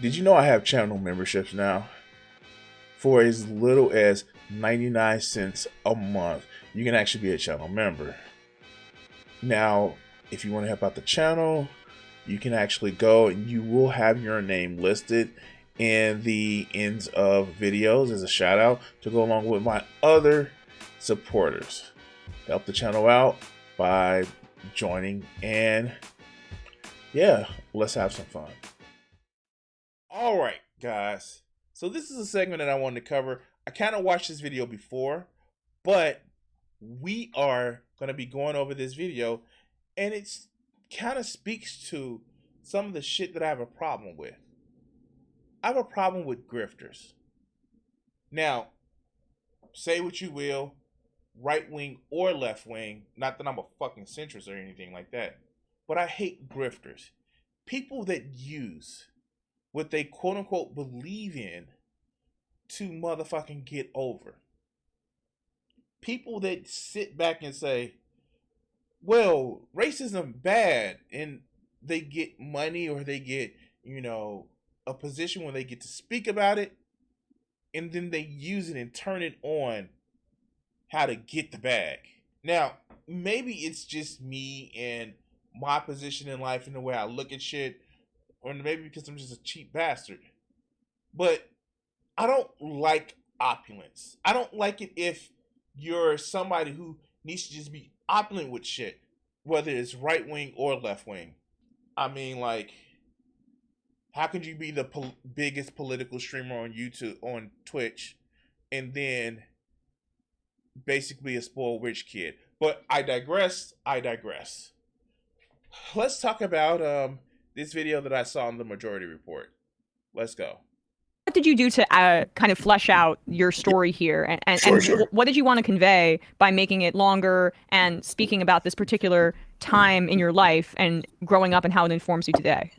Did you know I have channel memberships now? For as little as 99 cents a month, you can actually be a channel member. Now, if you want to help out the channel, you can actually go and you will have your name listed in the ends of videos as a shout out to go along with my other supporters. Help the channel out by joining, and yeah, let's have some fun. All right, guys. So this is a segment that I wanted to cover. I kind of watched this video before, but we are going to be going over this video, and it's kind of speaks to some of the shit that I have a problem with. I have a problem with grifters. Now, say what you will, right wing or left wing, not that I'm a fucking centrist or anything like that, but I hate grifters. People that use what they quote unquote believe in to motherfucking get over. People that sit back and say, well, racism bad, and they get money or they get, a position where they get to speak about it, and then they use it and turn it on how to get the bag. Now, maybe it's just me and my position in life and the way I look at shit, or maybe because I'm just a cheap bastard. But I don't like opulence. I don't like it if you're somebody who needs to just be opulent with shit, whether it's right wing or left wing. I mean, like, how could you be the biggest political streamer on YouTube, on Twitch, and then basically a spoiled rich kid? But I digress. I digress. Let's talk about this video that I saw in the Majority Report. Let's go. What did you do to kind of flesh out your story here, Sure. what did you want to convey by making it longer and speaking about this particular time in your life and growing up and how it informs you today?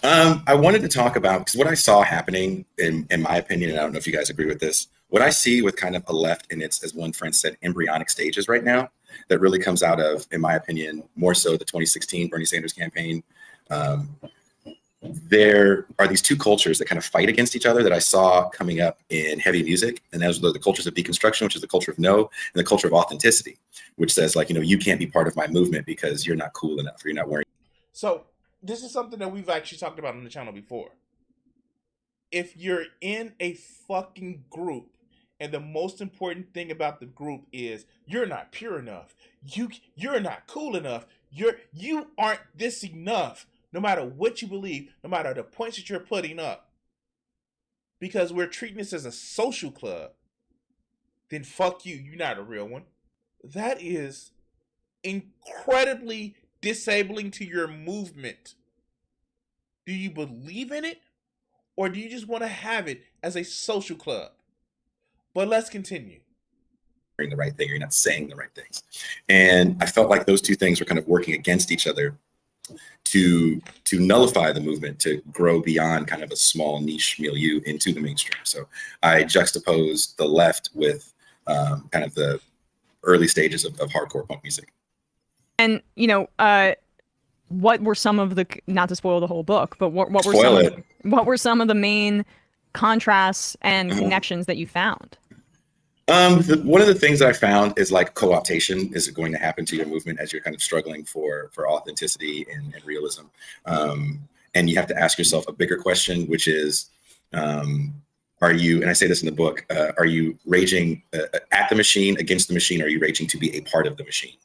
I wanted to talk about, because what I saw happening, in my opinion, and I don't know if you guys agree with this, what I see with kind of a left in its, as one friend said, embryonic stages right now, that really comes out of, in my opinion, more so the 2016 Bernie Sanders campaign. There are these two cultures that kind of fight against each other that I saw coming up in heavy music. And those are the cultures of deconstruction, which is the culture of no, and the culture of authenticity, which says, like, you can't be part of my movement because you're not cool enough or you're not wearing. So this is something that we've actually talked about on the channel before. If you're in a fucking group, and the most important thing about the group is you're not pure enough, you're not cool enough, you aren't this enough, no matter what you believe, no matter the points that you're putting up, because we're treating this as a social club, then fuck you, you're not a real one. That is incredibly disabling to your movement. Do you believe in it, or do you just want to have it as a social club? But let's continue. The right thing, or you're not saying the right things. And I felt like those two things were kind of working against each other to nullify the movement, to grow beyond kind of a small niche milieu into the mainstream. So I juxtaposed the left with kind of the early stages of hardcore punk music. And what were some of the, not to spoil the whole book, but what were some of the main contrasts and connections that you found? One of the things I found is, like, co-optation is going to happen to your movement as you're kind of struggling for authenticity and realism. And you have to ask yourself a bigger question, which is, are you, and I say this in the book, are you raging at the machine, against the machine, or are you raging to be a part of the machine?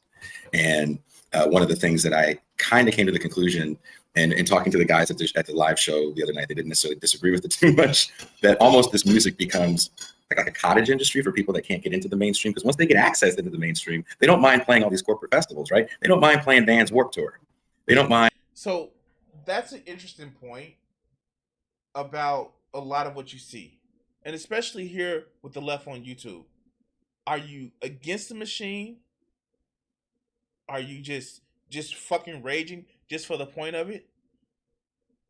And one of the things that I kind of came to the conclusion, and in talking to the guys at the live show the other night, they didn't necessarily disagree with it too much, that almost this music becomes like a cottage industry for people that can't get into the mainstream, because once they get access into the mainstream, they don't mind playing all these corporate festivals, right? They don't mind playing Van's Warped Tour. They don't mind. So that's an interesting point about a lot of what you see, and especially here with the left on YouTube. Are you against the machine? Are you just fucking raging just for the point of it?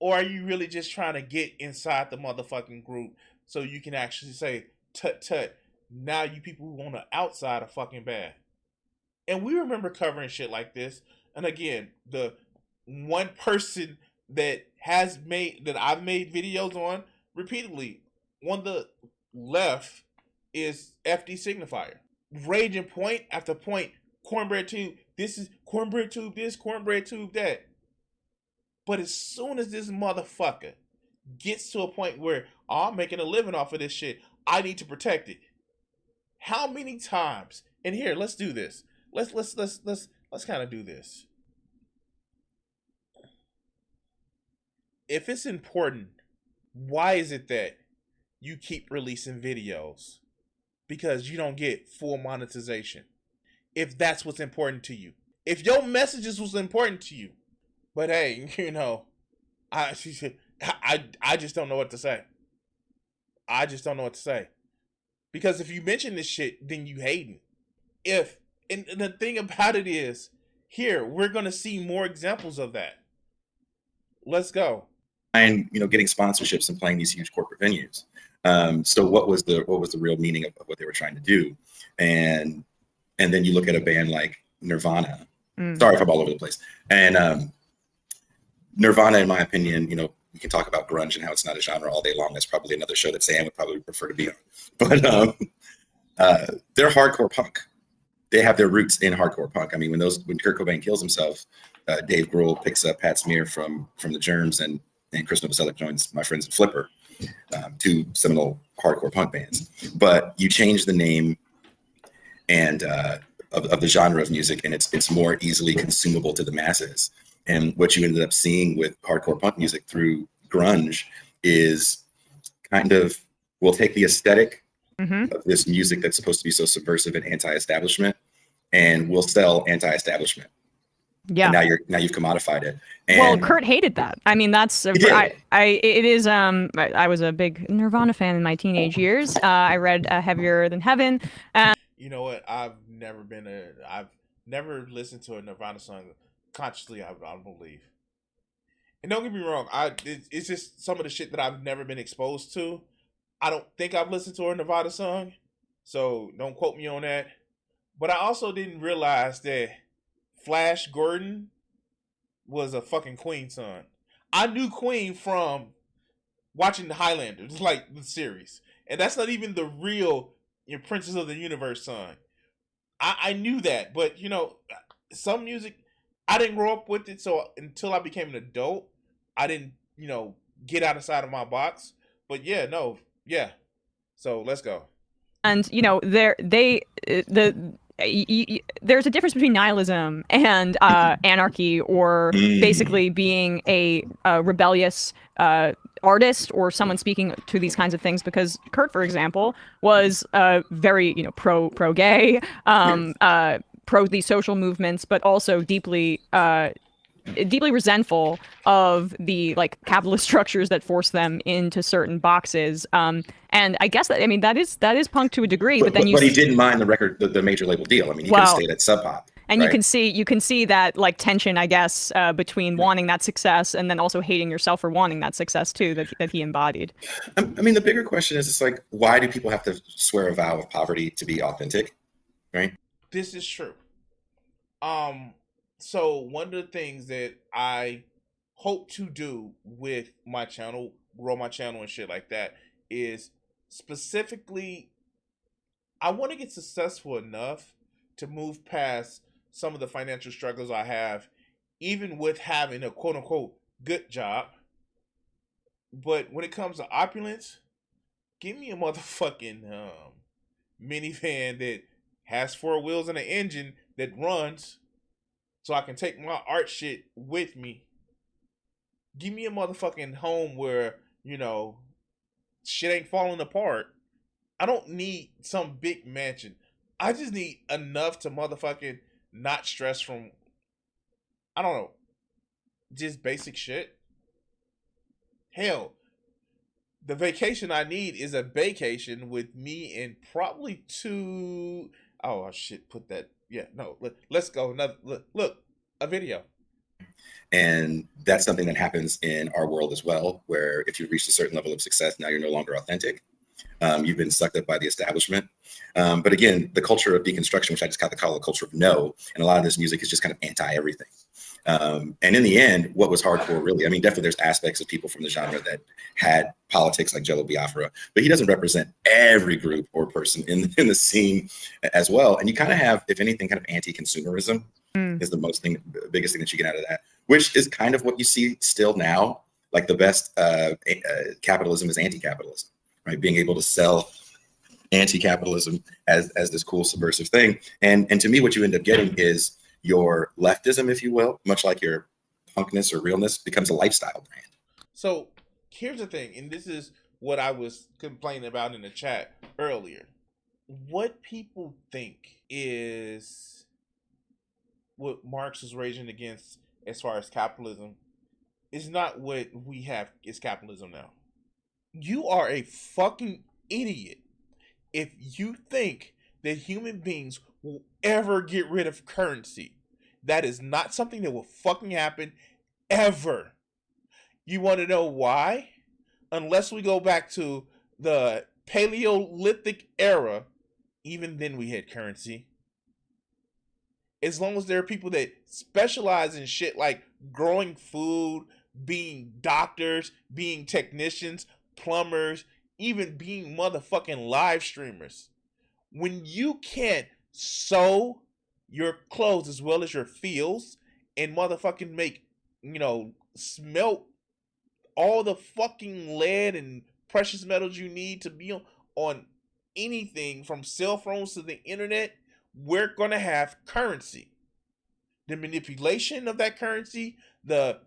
Or are you really just trying to get inside the motherfucking group so you can actually say, tut tut, now you people who want to outside are fucking bad? And we remember covering shit like this. And again, the one person that I've made videos on repeatedly on the left is FD Signifier. Raging point after point, cornbread tube, this is cornbread tube this, cornbread tube that. But as soon as this motherfucker gets to a point where I'm making a living off of this shit, I need to protect it. How many times? And here, let's do this. Let's kind of do this. If it's important, why is it that you keep releasing videos? Because you don't get full monetization. If that's what's important to you. If your messages was important to you. But hey, you know, I just don't know what to say. I just don't know what to say. Because if you mention this shit, then you hating. And the thing about it is, here, we're going to see more examples of that. Let's go. And, you know, getting sponsorships and playing these huge corporate venues. So what was the real meaning of what they were trying to do? And then you look at a band like Nirvana. Sorry if I'm all over the place. And Nirvana, in my opinion, you know, we can talk about grunge and how it's not a genre all day long. That's probably another show that Sam would probably prefer to be on. But they're hardcore punk. They have their roots in hardcore punk. I mean, when Kurt Cobain kills himself, Dave Grohl picks up Pat Smear from the Germs, and Chris Novoselic joins my friends at Flipper, two seminal hardcore punk bands. But you change the name and of the genre of music, and it's more easily consumable to the masses. And what you ended up seeing with hardcore punk music through grunge is kind of, we'll take the aesthetic of this music that's supposed to be so subversive and anti-establishment, and we'll sell anti-establishment. Yeah. And now you've commodified it. And well, Kurt hated that. I mean, that's I was a big Nirvana fan in my teenage years. I read Heavier Than Heaven. You know what? I've never listened to a Nirvana song consciously. I believe. And don't get me wrong, it's just some of the shit that I've never been exposed to. I don't think I've listened to a Nirvana song, so don't quote me on that. But I also didn't realize that Flash Gordon was a fucking Queen son. I knew Queen from watching the Highlanders, like the series. And that's not even the real Princess of the Universe son. I knew that, but you know, some music, I didn't grow up with it, so until I became an adult, I didn't, you know, get outside of my box. But yeah, so let's go. And you know, there's a difference between nihilism and anarchy, or basically being a rebellious artist or someone speaking to these kinds of things. Because Kurt, for example, was very, you know, pro gay, pro these social movements, but also deeply resentful of the like capitalist structures that force them into certain boxes. And I guess that, I mean, that is punk to a degree, but he didn't mind the record, the major label deal. I mean, he could have stayed at Sub Pop. And right? you can see that like tension, I guess, between wanting that success and then also hating yourself for wanting that success too, that he embodied. I mean, the bigger question is, it's like, why do people have to swear a vow of poverty to be authentic? Right? This is true. So one of the things that I hope to do with my channel, grow my channel and shit like that, is specifically, I want to get successful enough to move past some of the financial struggles I have, even with having a quote unquote good job. But when it comes to opulence, give me a motherfucking minivan that has 4 wheels and an engine that runs, so I can take my art shit with me. Give me a motherfucking home where, you know, shit ain't falling apart. I don't need some big mansion. I just need enough to motherfucking not stress from, I don't know, just basic shit. Hell, the vacation I need is a vacation with me and probably 2. Oh shit! Put that. Yeah, no. Let's go. Another look. A video. And that's something that happens in our world as well, where if you've reached a certain level of success, now you're no longer authentic. You've been sucked up by the establishment. But again, the culture of deconstruction, which I just call the culture of no, and a lot of this music is just kind of anti-everything. And in the end, what was hardcore really, I mean, definitely there's aspects of people from the genre that had politics like Jello Biafra, but he doesn't represent every group or person in the scene as well. And you kind of have, if anything, kind of anti-consumerism is the biggest thing that you get out of that, which is kind of what you see still now. Like the best capitalism is anti-capitalism, right? Being able to sell anti-capitalism as this cool subversive thing. And to me, what you end up getting is your leftism, if you will, much like your punkness or realness, becomes a lifestyle brand. So here's the thing, and this is what I was complaining about in the chat earlier. What people think is what Marx was raging against as far as capitalism is not what we have is capitalism now. You are a fucking idiot if you think that human beings will ever get rid of currency. That is not something that will fucking happen ever. You want to know why? Unless we go back to the Paleolithic era, even then we had currency. As long as there are people that specialize in shit like growing food, being doctors, being technicians, plumbers, even being motherfucking live streamers. When you can't sew your clothes as well as your fields and motherfucking make, smelt all the fucking lead and precious metals you need to be on anything from cell phones to the internet, we're going to have currency. The manipulation of that currency, the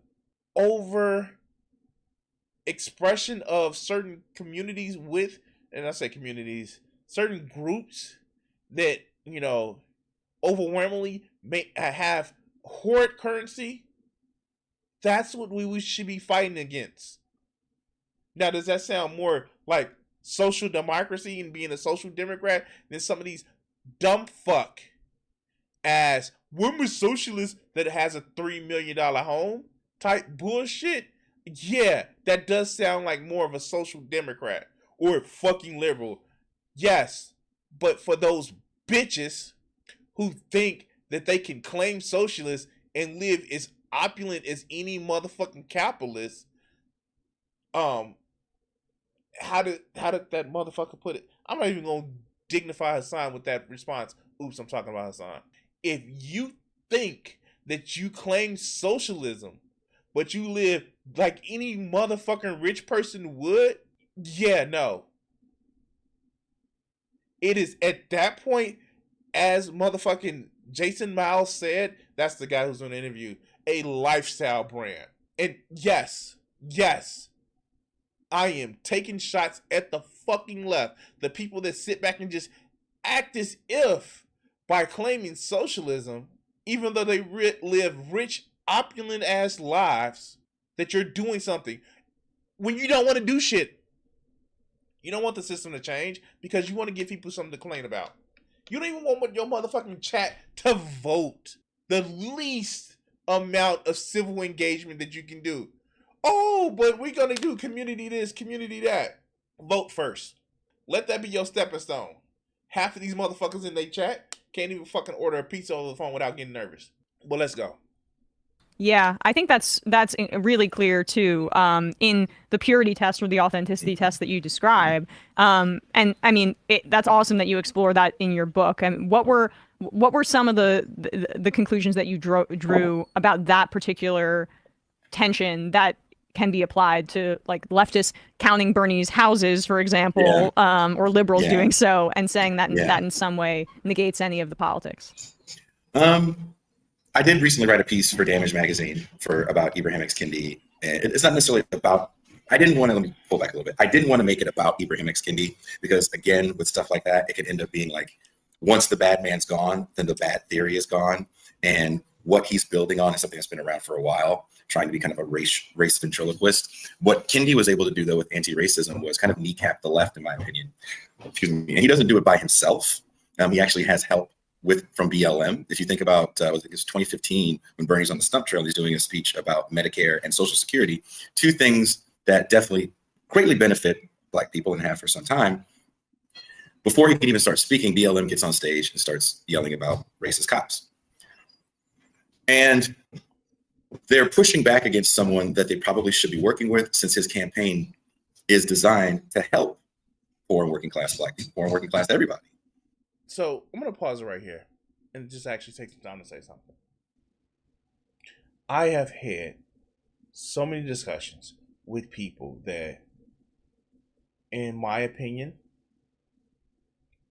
over expression of certain communities with, and I say communities, certain groups that, overwhelmingly may have hoard currency, that's what we should be fighting against. Now, does that sound more like social democracy and being a social democrat than some of these dumb fuck as we're a socialist that has a $3 million home type bullshit? Yeah, that does sound like more of a social democrat or a fucking liberal. Yes, but for those bitches who think that they can claim socialist and live as opulent as any motherfucking capitalist, how did that motherfucker put it? I'm not even gonna dignify Hassan with that response. Oops, I'm talking about Hassan. If you think that you claim socialism, but you live like any motherfucking rich person would, yeah, no. It is at that point, as motherfucking Jason Miles said, that's the guy who's doing the interview, a lifestyle brand. And yes, I am taking shots at the fucking left. The people that sit back and just act as if by claiming socialism, even though they live rich, opulent ass lives, that you're doing something when you don't want to do shit. You don't want the system to change because you want to give people something to complain about. You don't even want your motherfucking chat to vote. The least amount of civil engagement that you can do. Oh, but we're going to do community this, community that. Vote first. Let that be your stepping stone. Half of these motherfuckers in their chat can't even fucking order a pizza over the phone without getting nervous. Well, let's go. Yeah, I think that's really clear too, in the purity test or the authenticity test that you describe. And I mean, that's awesome that you explore that in your book. And what were some of the conclusions that you drew about that particular tension that can be applied to like leftists counting Bernie's houses, for example, or liberals doing so and saying that that in some way negates any of the politics? I did recently write a piece for Damage Magazine about Ibrahim X. Kendi. It's not necessarily about, let me pull back a little bit. I didn't want to make it about Ibrahim X. Kendi because again, with stuff like that, it could end up being like, once the bad man's gone, then the bad theory is gone. And what he's building on is something that's been around for a while, trying to be kind of a race ventriloquist. What Kendi was able to do though with anti-racism was kind of kneecap the left, in my opinion. Excuse me. And he doesn't do it by himself. He actually has help from BLM. If you think about, I think it's 2015 when Bernie's on the stump trail, he's doing a speech about Medicare and Social Security, two things that definitely greatly benefit Black people and have for some time. Before he can even start speaking, BLM gets on stage and starts yelling about racist cops. And they're pushing back against someone that they probably should be working with, since his campaign is designed to help poor and working class Black people, poor and working class everybody. So I'm going to pause it right here and just actually take some time to say something. I have had so many discussions with people that, in my opinion,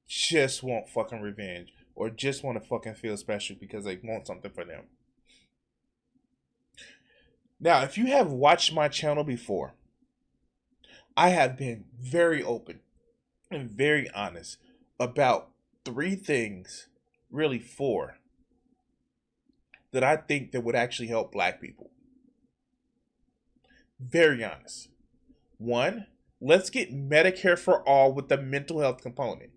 just want fucking revenge or just want to fucking feel special because they want something for them. Now, if you have watched my channel before, I have been very open and very honest about 3 things, really 4, that I think that would actually help Black people. Very honest. 1, let's get Medicare for all with the mental health component.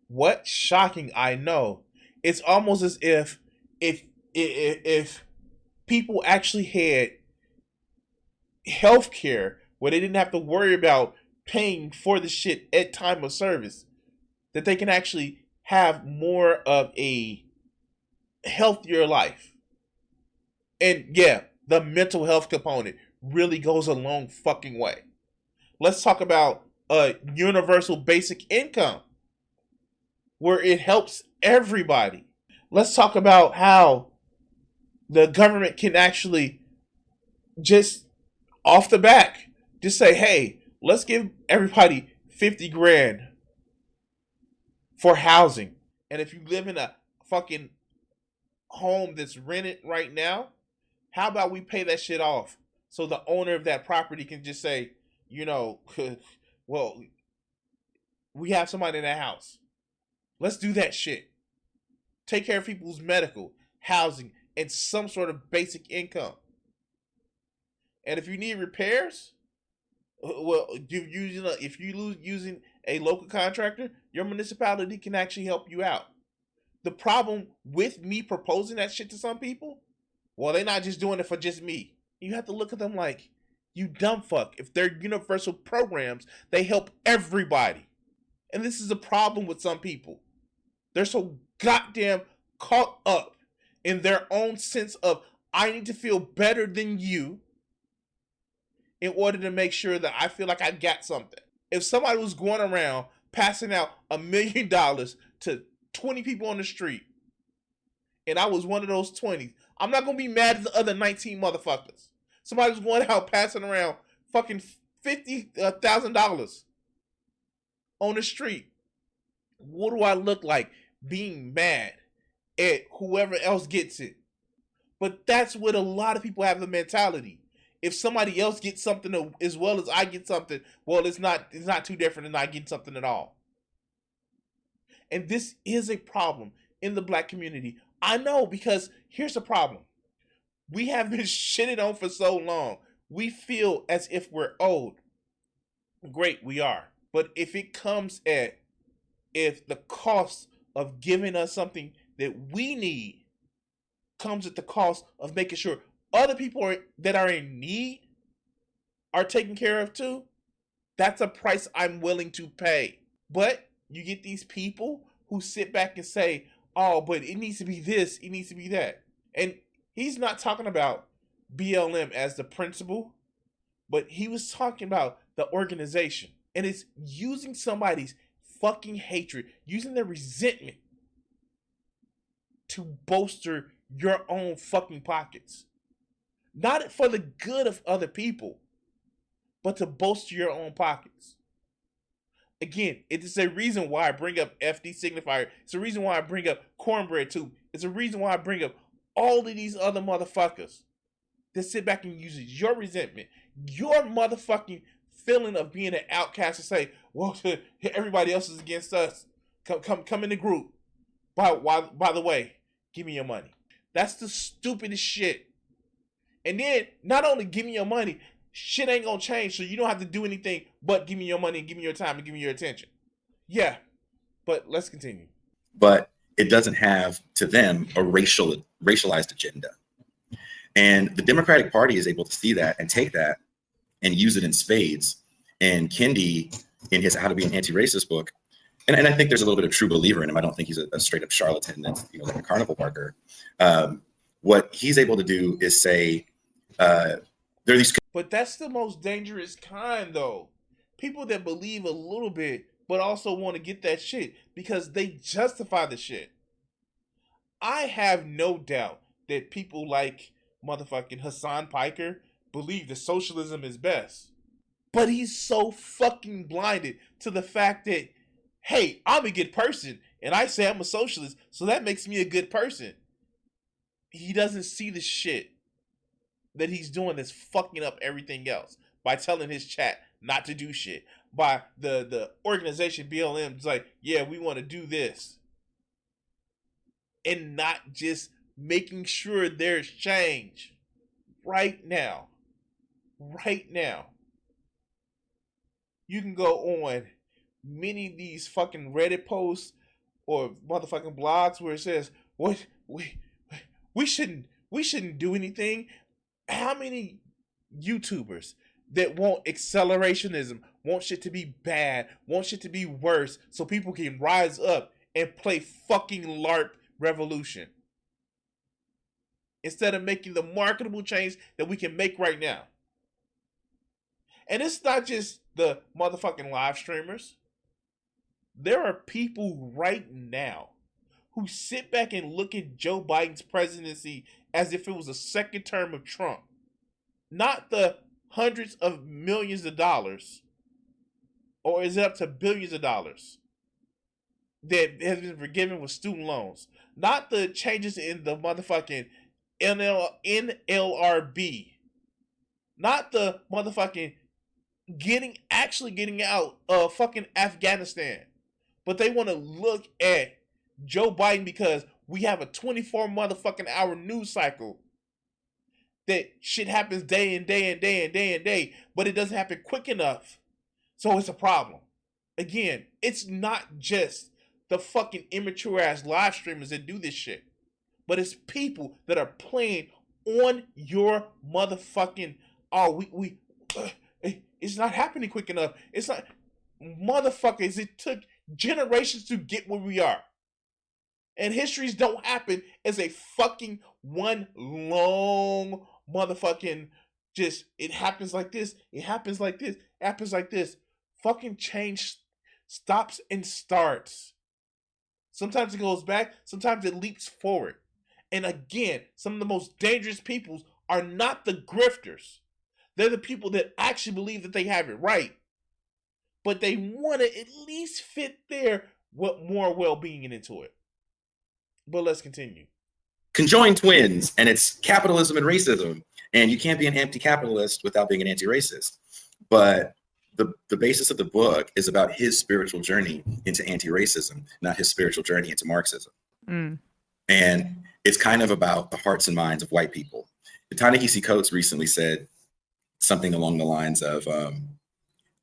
What shocking, I know. It's almost as if people actually had health care where they didn't have to worry about paying for the shit at time of service, that they can actually have more of a healthier life. And yeah, the mental health component really goes a long fucking way. Let's talk about a universal basic income where it helps everybody. Let's talk about how the government can actually just off the back just say, hey, let's give everybody 50 grand for housing. And if you live in a fucking home that's rented right now, how about we pay that shit off so the owner of that property can just say, you know, well, we have somebody in that house. Let's do that shit. Take care of people's medical, housing, and some sort of basic income. And if you need repairs, well, if you using a local contractor, your municipality can actually help you out. The problem with me proposing that shit to some people, well, they're not just doing it for just me. You have to look at them like, you dumb fuck. If they're universal programs, they help everybody. And this is a problem with some people. They're so goddamn caught up in their own sense of, I need to feel better than you in order to make sure that I feel like I got something. If somebody was going around passing out $1 million to 20 people on the street, and I was one of those 20, I'm not going to be mad at the other 19 motherfuckers. Somebody was going out passing around fucking $50,000 on the street. What do I look like being mad at whoever else gets it? But that's what a lot of people have the mentality. If somebody else gets something as well as I get something, well, it's not too different than I get something at all. And this is a problem in the Black community. I know, because here's the problem. We have been shitted on for so long. We feel as if we're old. Great, we are. But if the cost of giving us something that we need comes at the cost of making sure other people that are in need are taken care of too, that's a price I'm willing to pay. But you get these people who sit back and say, oh, but it needs to be this, it needs to be that. And he's not talking about BLM as the principle, but he was talking about the organization. And it's using somebody's fucking hatred, using their resentment to bolster your own fucking pockets. Not for the good of other people, but to bolster your own pockets. Again, it is a reason why I bring up FD signifier. It's a reason why I bring up cornbread too. It's a reason why I bring up all of these other motherfuckers that sit back and use your resentment, your motherfucking feeling of being an outcast, and say, well, everybody else is against us. Come in the group. By the way, give me your money. That's the stupidest shit. And then, not only give me your money, shit ain't gonna change, so you don't have to do anything but give me your money and give me your time and give me your attention. Yeah, but let's continue. But it doesn't have, to them, a racialized agenda. And the Democratic Party is able to see that and take that and use it in spades. And Kendi, in his How to Be an Anti-Racist book, and I think there's a little bit of true believer in him. I don't think he's a straight up charlatan that's, like a carnival barker. what he's able to do is say, there are these. But that's the most dangerous kind, though. People that believe a little bit, but also want to get that shit because they justify the shit. I have no doubt that people like motherfucking Hassan Piker believe that socialism is best. But he's so fucking blinded to the fact that, hey, I'm a good person, and I say I'm a socialist, so that makes me a good person. He doesn't see the shit that he's doing that's fucking up everything else by telling his chat not to do shit. By the organization BLM, it's like, yeah, we want to do this. And not just making sure there's change right now. Right now. You can go on many of these fucking Reddit posts or motherfucking blogs where it says, "What we shouldn't do anything." How many YouTubers that want accelerationism, want shit to be bad, want shit to be worse, so people can rise up and play fucking LARP revolution instead of making the marketable change that we can make right now? And it's not just the motherfucking live streamers. There are people right now who sit back and look at Joe Biden's presidency as if it was a second term of Trump. Not the hundreds of millions of dollars, or is it up to billions of dollars that has been forgiven with student loans. Not the changes in the motherfucking NLRB. Not the motherfucking actually getting out of fucking Afghanistan. But they want to look at Joe Biden because we have a 24 motherfucking hour news cycle that shit happens day and day and day and day and day, but it doesn't happen quick enough. So it's a problem. Again, it's not just the fucking immature ass live streamers that do this shit, but it's people that are playing on your motherfucking, it's not happening quick enough. It's not, motherfuckers, it took generations to get where we are. And histories don't happen as a fucking one long motherfucking just, it happens like this, it happens like this, it happens like this. Fucking change stops and starts. Sometimes it goes back, sometimes it leaps forward. And again, some of the most dangerous people are not the grifters. They're the people that actually believe that they have it right. But they want to at least fit their more well-being into it. But let's continue. Conjoined twins, and it's capitalism and racism. And you can't be an anti-capitalist without being an anti-racist. But the basis of the book is about his spiritual journey into anti-racism, not his spiritual journey into Marxism. Mm. And it's kind of about the hearts and minds of white people. Ta-Nehisi Coates recently said something along the lines of,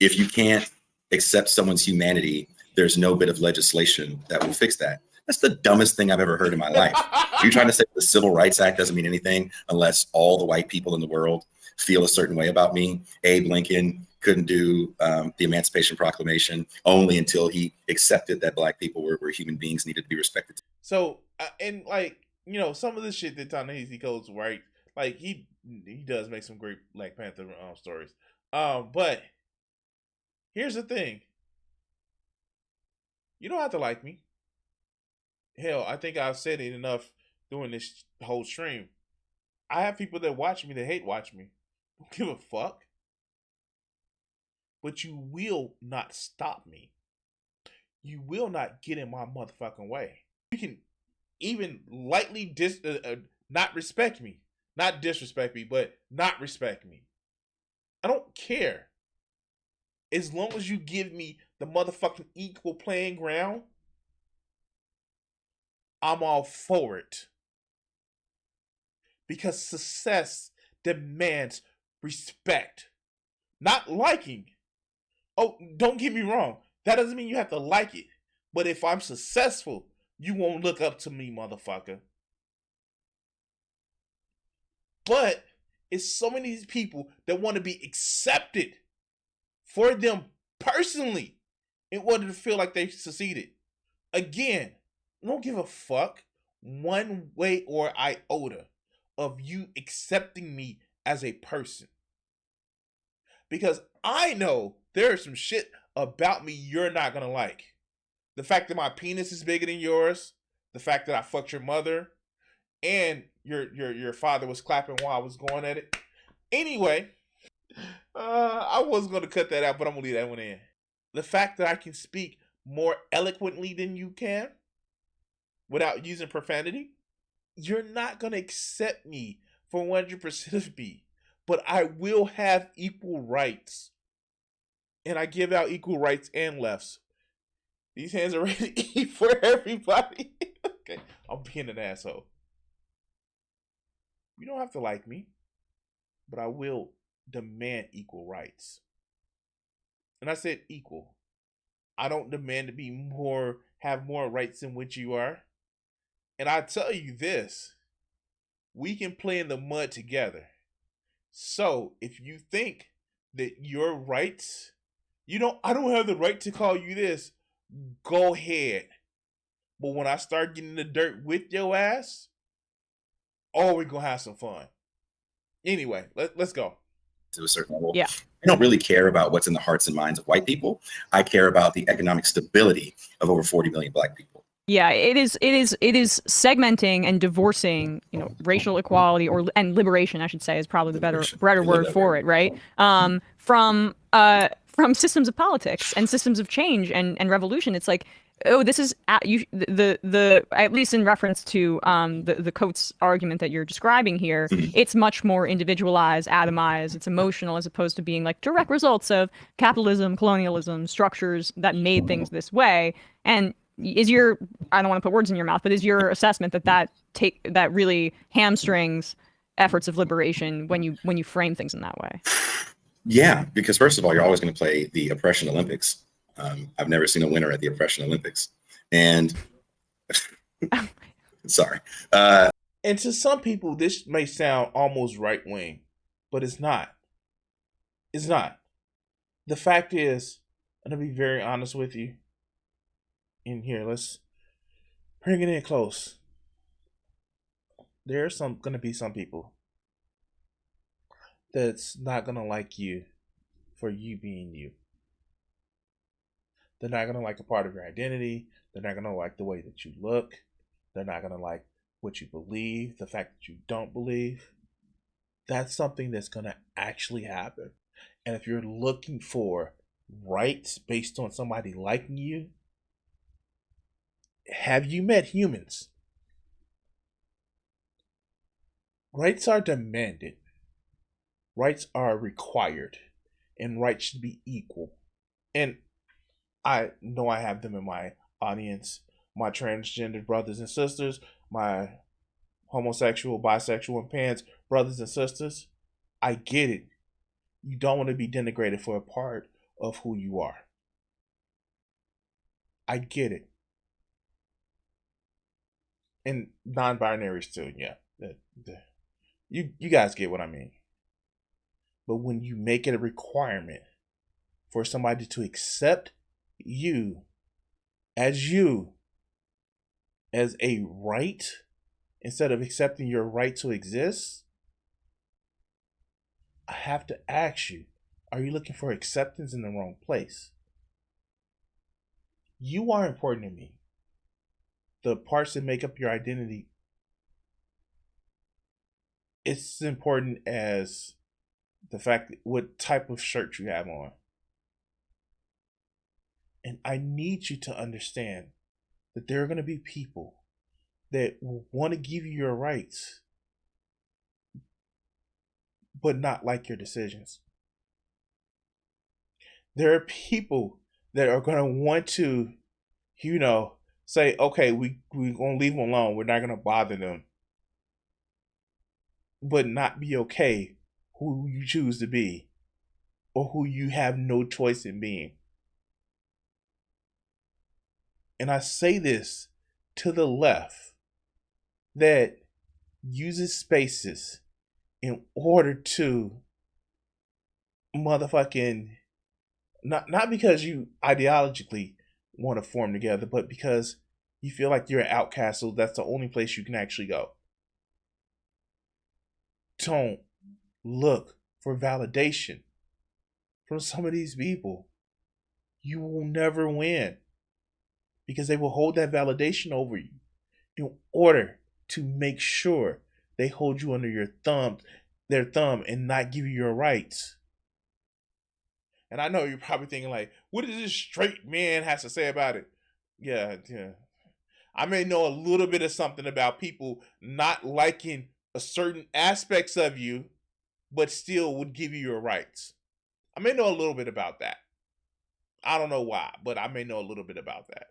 if you can't accept someone's humanity, there's no bit of legislation that will fix that. That's the dumbest thing I've ever heard in my life. You're trying to say the Civil Rights Act doesn't mean anything unless all the white people in the world feel a certain way about me. Abe Lincoln couldn't do the Emancipation Proclamation only until he accepted that black people were human beings, needed to be respected. So, and like, you know, some of the shit that Ta-Nehisi Coates writes, like he does make some great Black Panther stories. But here's the thing. You don't have to like me. Hell, I think I've said it enough during this whole stream. I have people that watch me that hate watch me. Don't give a fuck. But you will not stop me. You will not get in my motherfucking way. You can even lightly not respect me. Not disrespect me, but not respect me. I don't care. As long as you give me the motherfucking equal playing ground, I'm all for it. Because success demands respect. Not liking. Oh, don't get me wrong. That doesn't mean you have to like it. But if I'm successful, you won't look up to me, motherfucker. But it's so many of these people that want to be accepted for them personally in order to feel like they succeeded. Again, I don't give a fuck one way or iota. of you accepting me as a person. Because I know there's some shit about me you're not gonna like. The fact that my penis is bigger than yours, the fact that I fucked your mother, and your father was clapping while I was going at it. Anyway, I wasn't gonna cut that out, but I'm gonna leave that one in. The fact that I can speak more eloquently than you can without using profanity, you're not gonna accept me for 100% of me, but I will have equal rights, and I give out equal rights and lefts. These hands are ready to eat for everybody. Okay, I'm being an asshole. You don't have to like me, but I will demand equal rights. And I said equal. I don't demand to be have more rights than what you are. And I tell you this, we can play in the mud together. So if you think that your rights, I don't have the right to call you this, go ahead. But when I start getting in the dirt with your ass, we're gonna have some fun. Anyway, let's go. To a certain level. Yeah. I don't really care about what's in the hearts and minds of white people. I care about the economic stability of over 40 million Black people. Yeah, it is segmenting and divorcing, racial equality and liberation, I should say, is probably the better word for it, right? From systems of politics and systems of change and revolution. It's like, this is at least in reference to the Coates argument that you're describing here. It's much more individualized, atomized. It's emotional as opposed to being like direct results of capitalism, colonialism, structures that made things this way. And I don't want to put words in your mouth, but is your assessment that really hamstrings efforts of liberation when you frame things in that way? Yeah, because first of all, you're always going to play the oppression Olympics. I've never seen a winner at the oppression Olympics, and sorry. And to some people, this may sound almost right wing, but it's not. It's not. The fact is, I'm gonna be very honest with you. In here, let's bring it in close. There's gonna be some people that's not gonna like you for you being you. They're not gonna like a part of your identity. They're not gonna like the way that you look. They're not gonna like what you believe, the fact that you don't believe. That's something that's gonna actually happen. And if you're looking for rights based on somebody liking you, have you met humans? Rights are demanded. Rights are required. And rights should be equal. And I know I have them in my audience. My transgender brothers and sisters, my homosexual, bisexual, and pans brothers and sisters. I get it. You don't want to be denigrated for a part of who you are. I get it. And non-binaries too, yeah. You guys get what I mean. But when you make it a requirement for somebody to accept you as a right, instead of accepting your right to exist, I have to ask you, are you looking for acceptance in the wrong place? You are important to me. The parts that make up your identity, it's important as the fact that what type of shirt you have on. And I need you to understand that there are going to be people that want to give you your rights, but not like your decisions. There are people that are going to want to, say, okay, we're going to leave them alone. We're not going to bother them. But not be okay who you choose to be or who you have no choice in being. And I say this to the left that uses spaces in order to motherfucking, not because you ideologically want to form together, but because you feel like you're an outcast, so that's the only place you can actually go. don't look for validation from some of these people, you will never win, because they will hold that validation over you in order to make sure they hold you under their thumb, and not give you your rights. And I know you're probably thinking like, what does this straight man has to say about it? Yeah. I may know a little bit of something about people not liking a certain aspects of you, but still would give you your rights. I may know a little bit about that. I don't know why, but I may know a little bit about that.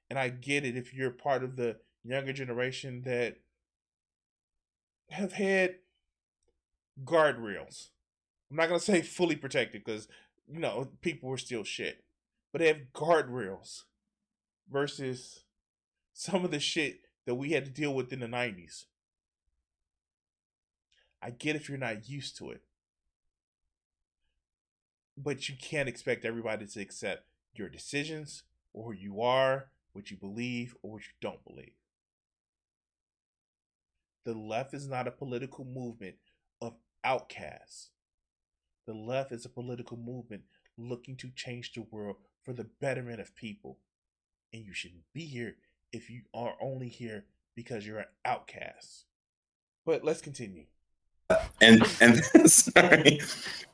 And I get it if you're part of the younger generation that have had guardrails. I'm not going to say fully protected, because, people were still shit. But they have guardrails versus some of the shit that we had to deal with in the 90s. I get if you're not used to it. But you can't expect everybody to accept your decisions, or who you are, what you believe, or what you don't believe. The left is not a political movement of outcasts. The left is a political movement looking to change the world for the betterment of people. And you shouldn't be here if you are only here because you're an outcast. But let's continue. And sorry,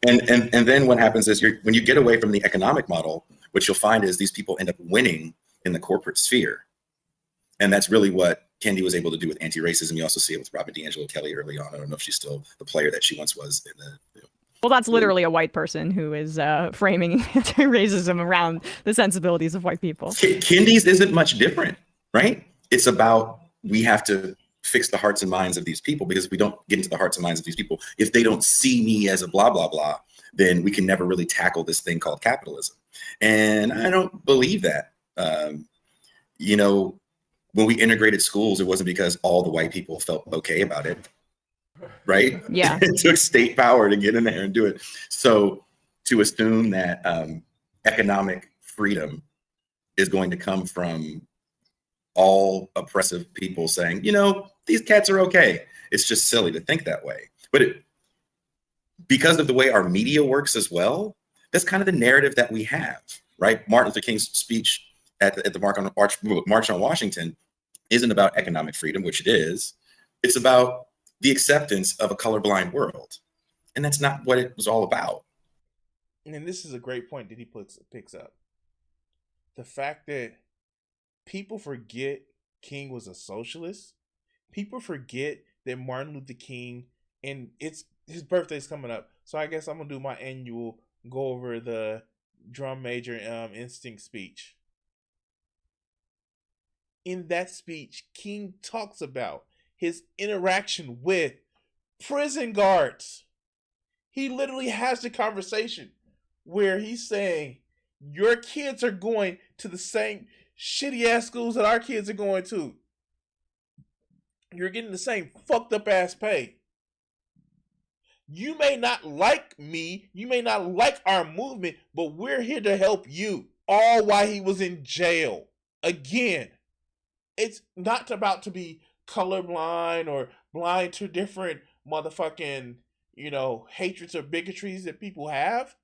and then what happens is when you get away from the economic model, what you'll find is these people end up winning in the corporate sphere, and that's really what Kendi was able to do with anti-racism. You also see it with Robin DiAngelo Kelly early on. I don't know if she's still the player that she once was in the. Well, that's literally a white person who is framing anti-racism around the sensibilities of white people. Kendi's isn't much different, right? It's about, we have to fix the hearts and minds of these people, because if we don't get into the hearts and minds of these people, if they don't see me as a blah, blah, blah, then we can never really tackle this thing called capitalism. And I don't believe that. When we integrated schools, it wasn't because all the white people felt okay about it, right? Yeah. It took state power to get in there and do it. So to assume that economic freedom is going to come from all oppressive people saying, these cats are okay, it's just silly to think that way. But because of the way our media works as well, that's kind of the narrative that we have, right? Martin Luther King's speech at the March on Washington isn't about economic freedom, which it is. It's about the acceptance of a colorblind world. And that's not what it was all about. And this is a great point that he picks up. The fact that people forget King was a socialist. People forget that Martin Luther King, and his birthday's coming up. So I guess I'm going to do my annual go over the drum major instinct speech. In that speech, King talks about his interaction with prison guards. He literally has the conversation where he's saying, your kids are going to the same shitty ass schools that our kids are going to. You're getting the same fucked up ass pay. You may not like me, you may not like our movement, but we're here to help you. All while he was in jail. Again, it's not about to be colorblind or blind to different motherfucking, hatreds or bigotries that people have.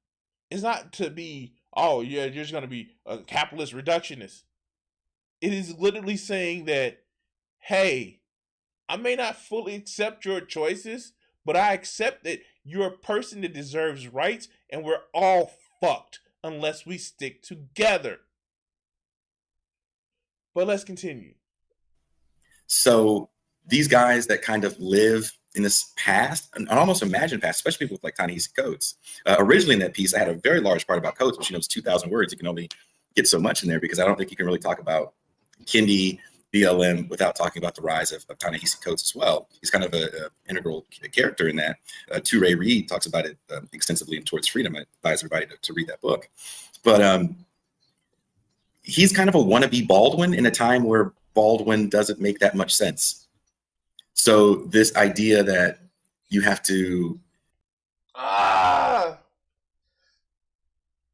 It's not to be, oh yeah, you're just going to be a capitalist reductionist. It is literally saying that, hey, I may not fully accept your choices, but I accept that you're a person that deserves rights, and we're all fucked unless we stick together. But let's continue. So these guys that kind of live in this past, an almost imagined past, especially people with like Ta-Nehisi Coates. Originally in that piece, I had a very large part about Coates, which it's 2,000 words. You can only get so much in there, because I don't think you can really talk about Kendi, BLM without talking about the rise of Ta-Nehisi Coates as well. He's kind of an integral character in that. Toure Reed talks about it extensively in Towards Freedom. I advise everybody to read that book. But he's kind of a wannabe Baldwin in a time where Baldwin doesn't make that much sense. So this idea that you have to...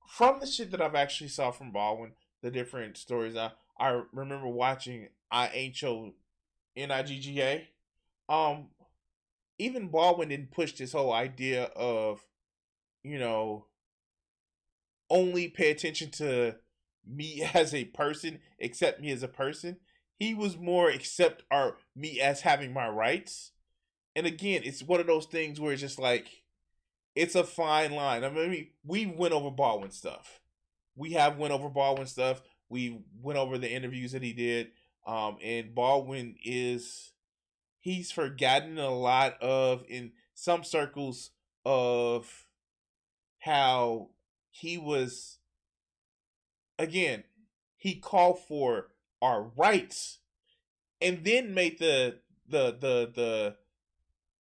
From the shit that I've actually saw from Baldwin, the different stories, I remember watching I Ain't Your Nigga. Even Baldwin didn't push this whole idea of, you know, only pay attention to me as a person, accept me as a person. He was more accept me as having my rights. And again, it's one of those things where it's just like, it's a fine line. I mean, we went over Baldwin stuff. We have went over Baldwin stuff. We went over the interviews that he did. And Baldwin he's forgotten a lot of, in some circles, of how he was, again, he called for our rights and then made the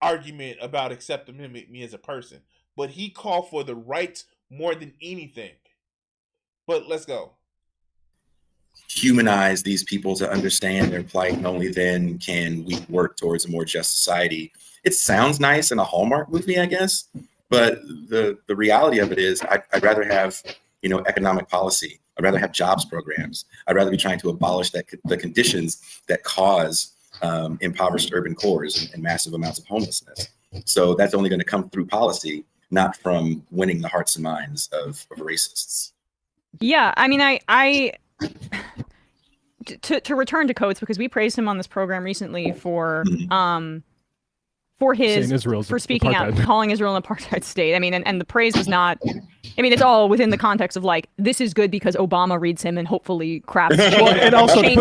argument about accepting me as a person. But he called for the rights more than anything. But let's go. Humanize these people to understand their plight, and only then can we work towards a more just society. It sounds nice in a Hallmark movie, I guess, but the reality of it is I'd rather have, economic policy. I'd rather have jobs programs. I'd rather be trying to abolish the conditions that cause impoverished urban cores and massive amounts of homelessness. So that's only going to come through policy, not from winning the hearts and minds of racists. Yeah, I mean, I to return to Coates, because we praised him on this program recently for speaking out, calling Israel an apartheid state. I mean, and the praise was not, I mean, it's all within the context of like, this is good because Obama reads him and hopefully crafts and also to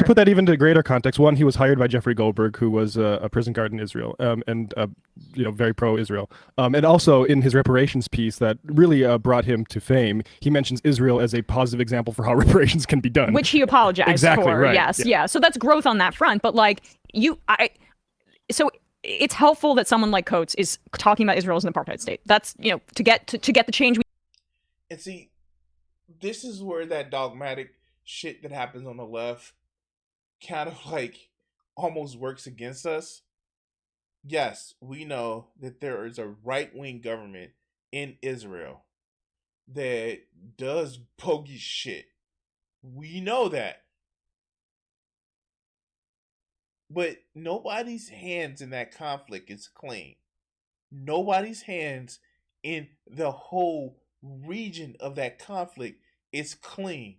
put that even into greater context. One, he was hired by Jeffrey Goldberg, who was a prison guard in Israel, and very pro-Israel. And also in his reparations piece that really brought him to fame, he mentions Israel as a positive example for how reparations can be done. Which he apologized for. Right. Yes, yeah. So that's growth on that front. But like it's helpful that someone like Coates is talking about Israel as an apartheid state. That's, to get the change. And see, this is where that dogmatic shit that happens on the left kind of like almost works against us. Yes, we know that there is a right-wing government in Israel that does bogus shit. We know that. But nobody's hands in that conflict is clean. Nobody's hands in the whole region of that conflict is clean.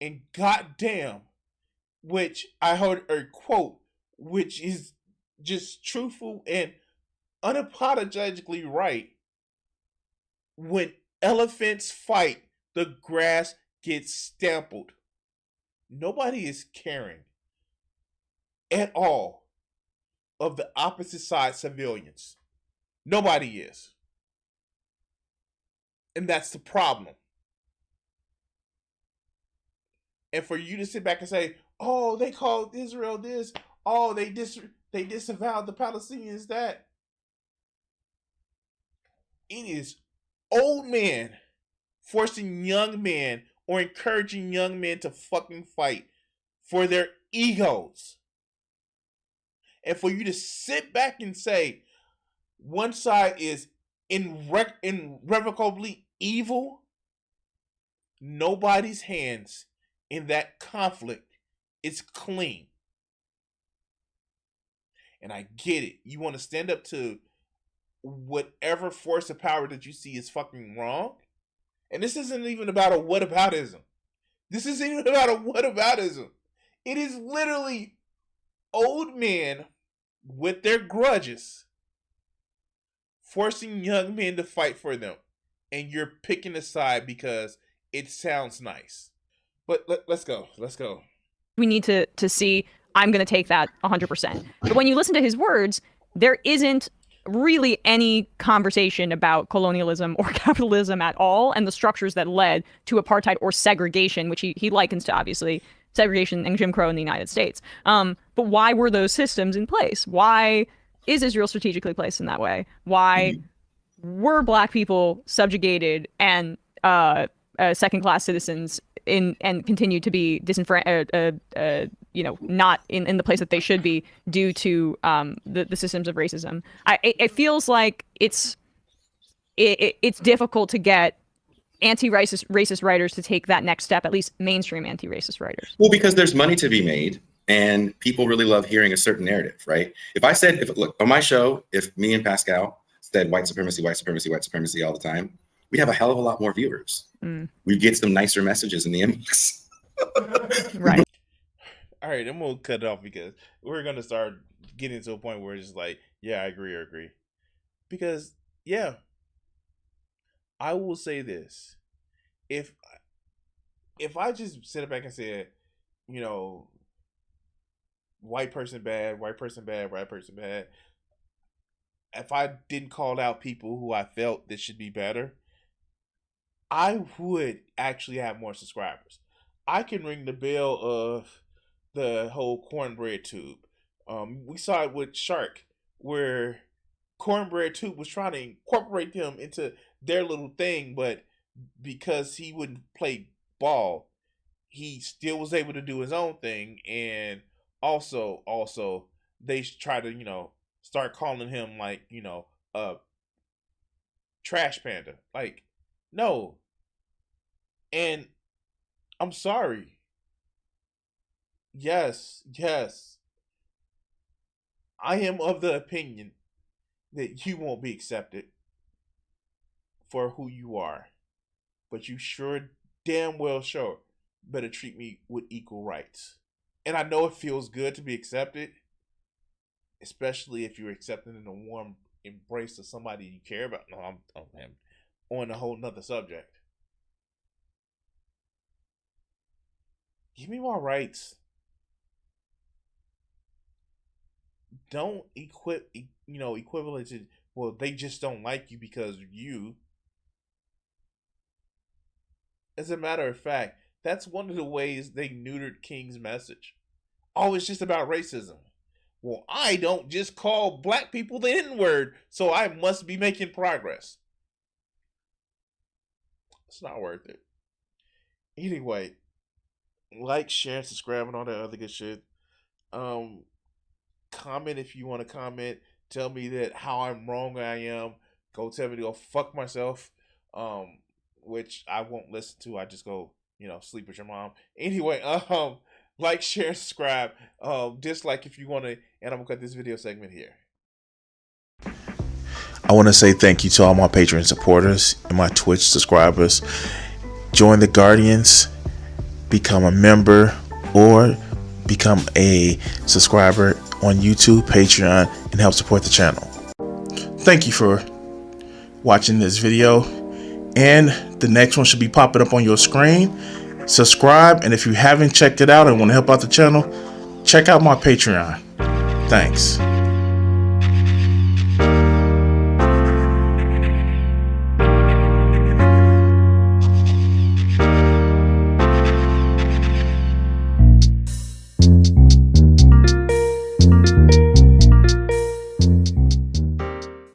And goddamn, which I heard a quote, which is just truthful and unapologetically right. When elephants fight, the grass gets stampled. Nobody is caring at all of the opposite side civilians. Nobody is. And that's the problem. And for you to sit back and say, oh, they called Israel this. Oh, they disavowed the Palestinians that. It is old men forcing young men or encouraging young men to fucking fight for their egos. And for you to sit back and say one side is irrevocably evil, nobody's hands in that conflict is clean. And I get it. You want to stand up to whatever force of power that you see is fucking wrong. And this isn't even about a whataboutism. This isn't even about a whataboutism. It is literally old men with their grudges forcing young men to fight for them. And you're picking a side because it sounds nice. But let's go. Let's go. We need to see, I'm going to take that 100%. But when you listen to his words, there isn't really any conversation about colonialism or capitalism at all, and the structures that led to apartheid or segregation, which he likens to, obviously, segregation and Jim Crow in the United States. But why were those systems in place? Why is Israel strategically placed in that way? Why were Black people subjugated and second-class citizens and continue to be disenfranchised, not in the place that they should be due to the systems of racism? It feels like it's difficult to get anti-racist writers to take that next step, at least mainstream anti-racist writers. Well, because there's money to be made. And people really love hearing a certain narrative, right? Look, on my show, if me and Pascal said white supremacy, white supremacy, white supremacy all the time, we have a hell of a lot more viewers. We get some nicer messages in the inbox. Right. All right, I'm gonna cut it off because we're gonna start getting to a point where it's just like, yeah, I agree. Because yeah, I will say this: if I just sit back and say, you know, white person bad, white person bad, white person bad. If I didn't call out people who I felt that should be better, I would actually have more subscribers. I can ring the bell of the whole cornbread tube. We saw it with Shark, where cornbread tube was trying to incorporate them into their little thing, but because he wouldn't play ball, he still was able to do his own thing. And also they try to start calling him like a trash panda. Like, no. And I'm sorry. Yes, I am of the opinion that you won't be accepted for who you are, but you sure damn well better treat me with equal rights. And I know it feels good to be accepted, especially if you're accepted in a warm embrace of somebody you care about. No, I'm on a whole nother subject. Give me my rights. Don't equivalent to, well, they just don't like you because you. As a matter of fact, that's one of the ways they neutered King's message. Oh, it's just about racism. Well, I don't just call black people the N-word, so I must be making progress. It's not worth it. Anyway, like, share, subscribe, and all that other good shit. Comment if you want to comment. Tell me that how I'm wrong I am. Go tell me to go fuck myself. Which I won't listen to. I just go, sleep with your mom. Anyway, like, share, subscribe. Dislike if you want to. And I'm gonna cut this video segment here. I want to say thank you to all my Patreon supporters and my Twitch subscribers. Join the Guardians, become a member, or become a subscriber on YouTube, Patreon, and help support the channel. Thank you for watching this video, and the next one should be popping up on your screen. Subscribe, and if you haven't checked it out and want to help out the channel, check out my Patreon. Thanks.